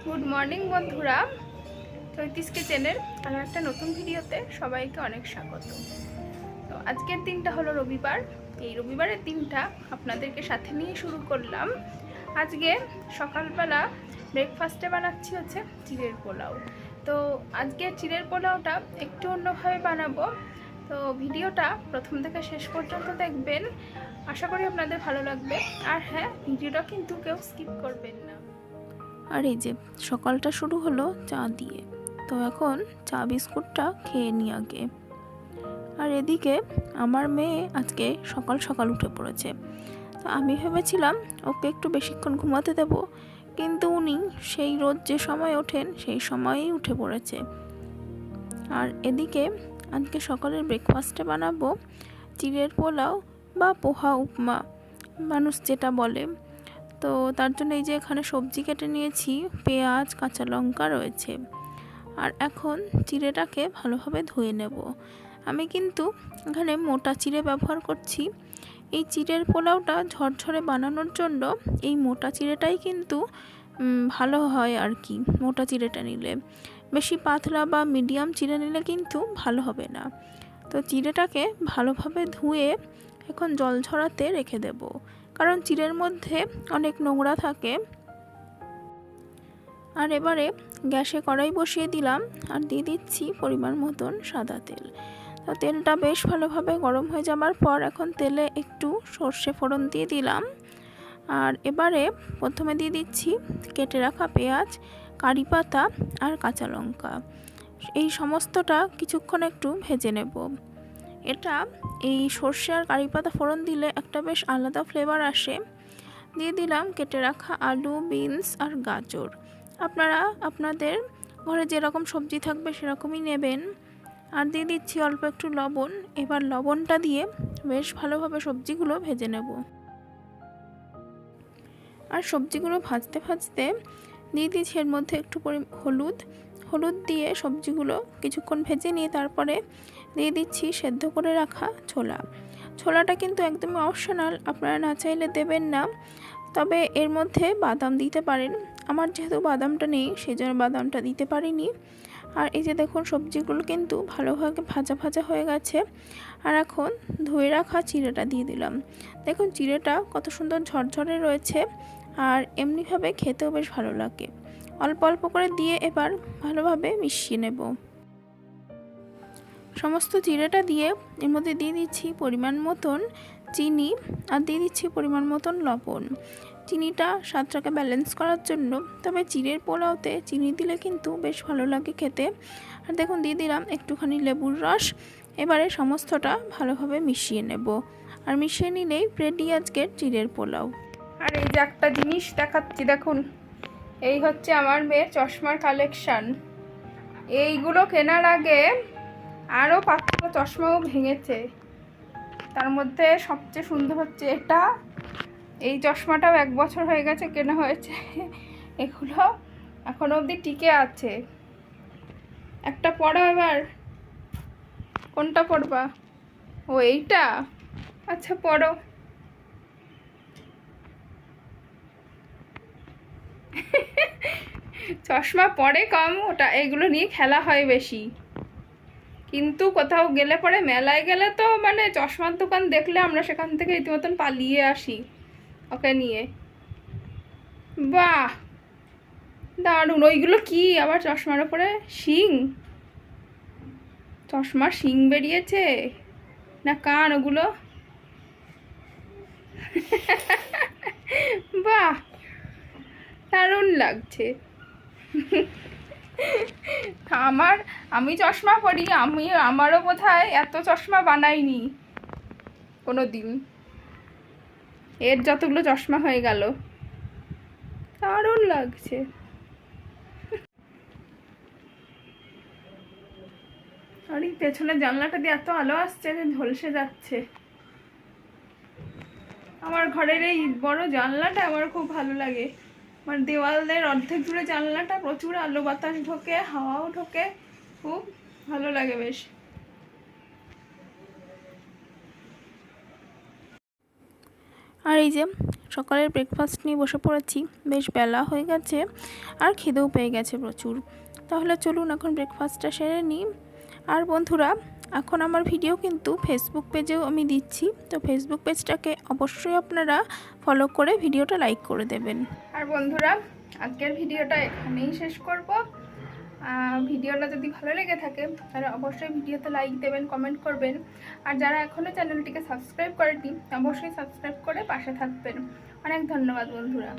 Good morning বন্ধুরা, চৈতিস কিচেনের আরও একটা নতুন ভিডিওতে সবাইকে অনেক স্বাগত। তো আজকের দিনটা হলো রবিবার। এই রবিবারের দিনটা আপনাদেরকে সাথে নিয়ে শুরু করলাম। আজকে সকালবেলা ব্রেকফাস্টে বানাচ্ছি হচ্ছে চিড়ের পোলাও। তো আজকে চিড়ের পোলাওটা একটু অন্যভাবে বানাবো। তো ভিডিওটা প্রথম থেকে শেষ পর্যন্ত দেখবেন, আশা করি আপনাদের ভালো লাগবে। আর হ্যাঁ, ভিডিওটা কিন্তু কেউ স্কিপ করবেন না। আর এই যে সকালটা শুরু হলো চা দিয়ে, তো এখন চা বিস্কুটটা খেয়ে নিই আগে। আর এদিকে আমার মেয়ে আজকে সকাল সকাল উঠে পড়েছে। তো আমি ভেবেছিলাম ওকে একটু বেশিক্ষণ ঘুমাতে দেব, কিন্তু উনি সেই রোজ যে সময় ওঠেন সেই সময়ই উঠে পড়েছে। আর এদিকে আজকে সকালের ব্রেকফাস্টে বানাবো চিড়ের পোলাও বা পোহা উপমা, মানুষ যেটা বলে। তো তার জন্য এই যে এখানে সবজি কেটে নিয়েছি, পেঁয়াজ, কাঁচা লঙ্কা রয়েছে। আর এখন চিড়েটাকে ভালোভাবে ধুয়ে নেব। আমি কিন্তু এখানে মোটা চিড়ে ব্যবহার করছি। এই চিড়ের পোলাওটা ঝরঝরে বানানোর জন্য এই মোটা চিড়েটাই কিন্তু ভালো হয় আর কি। মোটা চিড়েটা নিলে, বেশি পাতলা বা মিডিয়াম চিড়ে নিলে কিন্তু ভালো হবে না। তো চিড়েটাকে ভালোভাবে ধুয়ে এখন জল ঝরাতে রেখে দেব, কারণ চিড়ের মধ্যে অনেক নোংরা থাকে। আর এবারে গ্যাসে কড়াই বসিয়ে দিলাম আর দিয়ে দিচ্ছি পরিমাণ মতন সাদা তেল। তো তেলটা বেশ ভালোভাবে গরম হয়ে যাবার পর এখন তেলে একটু সর্ষে ফোড়ন দিয়ে দিলাম। আর এবারে প্রথমে দিয়ে দিচ্ছি কেটে রাখা পেঁয়াজ, কারি পাতা আর কাঁচা লঙ্কা। এই সমস্তটা কিছুক্ষণ একটু ভেজে নেব। এটা এই সর্ষে আর কারি পাতা ফোড়ন দিলে একটা বেশ আলাদা ফ্লেভার আসে। দিয়ে দিলাম কেটে রাখা আলু, বিনস আর গাজর। আপনারা আপনাদের ঘরে যেরকম সবজি থাকবে সেরকমই নেবেন। আর দিয়ে দিচ্ছি অল্প একটু লবণ। এবার লবণটা দিয়ে বেশ ভালোভাবে সবজিগুলো ভেজে নেব। আর সবজিগুলো ভাজতে ভাজতে দিয়ে দিচ্ছি এর মধ্যে একটু হলুদ দিয়ে সবজিগুলো কিছুক্ষণ ভেজে নিয়ে তারপরে দিয়ে দিচ্ছি সেদ্ধ করে রাখা ছোলাটা কিন্তু একদমই অপশনাল, আপনারা না চাইলে দেবেন না, তবে এর মধ্যে বাদাম দিতে পারেন। আমার যেহেতু বাদামটা নেই সেই জন্য বাদামটা দিতে পারিনি। আর এই যে দেখুন সবজিগুলো কিন্তু ভালোভাবে ভাজা ভাজা হয়ে গেছে। আর এখন ধুয়ে রাখা চিড়েটা দিয়ে দিলাম। দেখুন চিড়েটা কত সুন্দর ঝরঝরে রয়েছে, আর এমনিভাবে খেতেও বেশ ভালো লাগে। অল্প অল্প করে দিয়ে এবার ভালোভাবে মিশিয়ে নেব। সমস্ত চিড়েটা দিয়ে এর মধ্যে দিয়ে দিচ্ছি পরিমাণ মতন চিনি আর দিয়ে দিচ্ছি পরিমাণ মতন লবণ। চিনিটা স্বাদটাকে ব্যালেন্স করার জন্য, তবে চিড়ের পোলাওতে চিনি দিলে কিন্তু বেশ ভালো লাগে খেতে। আর দেখুন দিয়ে দিলাম একটুখানি লেবুর রস। এবারে সমস্তটা ভালোভাবে মিশিয়ে নেব। আর মিশিয়ে নিলেই রেডি আজকের চিড়ের পোলাও। আর এই যে একটা জিনিস দেখাচ্ছি, দেখুন এই হচ্ছে আমার মেয়ের চশমার কালেকশান। এইগুলো কেনার আগে আরও 5টা চশমাও ভেঙেছে। তার মধ্যে সবচেয়ে সুন্দর হচ্ছে এটা। এই চশমাটাও 1 বছর হয়ে গেছে কেনা হয়েছে। এগুলো এখনো অবধি টিকে আছে। একটা পড়ো, এবার কোনটা পড়বা? ও এইটা, আচ্ছা পড়ো। চশমা পরে কম, ওটা এগুলো নিয়ে খেলা হয় বেশি। কিন্তু কোথাও গেলে পরে, মেলায় গেলে তো মানে চশমার দোকান দেখলে আমরা সেখান থেকে রীতিমতন পালিয়ে আসি ওকে নিয়ে। বাহ, দারুণ! ওইগুলো কি আবার চশমার ওপরে শিং? চশমার শিং বেরিয়েছে না কান ওগুলো? বাহ, দারুণ লাগছে। আমি চশমা পরি, আমারও বোধহয় এত চশমা বানাইনি কোনো দিন। এর যতগুলো চশমা হয়ে গেল, দারুণ লাগছে। আর এই পেছনের জানলাটা দিয়ে এত আলো আসছে যে ঝলসে যাচ্ছে। আমার ঘরের এই বড় জানলাটা আমার খুব ভালো লাগে। আমার দেওয়ালের অর্ধেক জুড়ে জানলাটা, প্রচুর আলো বাতাস ঢোকে, হাওয়াও ঢোকে, খুব ভালো লাগে বেশ। আর এই যে সকালের ব্রেকফাস্ট নিয়ে বসে পড়েছি, বেশ বেলা হয়ে গেছে আর খিদেও পেয়ে গেছে প্রচুর। তাহলে চলুন এখন ব্রেকফাস্টটা সেরে নিই। আর বন্ধুরা, এখন আমার ভিডিও কিন্তু ফেসবুক পেজেও আমি দিচ্ছি, তো ফেসবুক পেজটাকে অবশ্যই আপনারা ফলো করে ভিডিওটা লাইক করে দেবেন। আর বন্ধুরা, আজকের ভিডিওটা এখানেই শেষ করব। ভিডিওটা যদি ভালো লেগে থাকে তাহলে অবশ্যই ভিডিওতে লাইক দেবেন, কমেন্ট করবেন। আর যারা এখনও চ্যানেলটিকে সাবস্ক্রাইব করেনি অবশ্যই সাবস্ক্রাইব করে পাশে থাকবেন। অনেক ধন্যবাদ বন্ধুরা।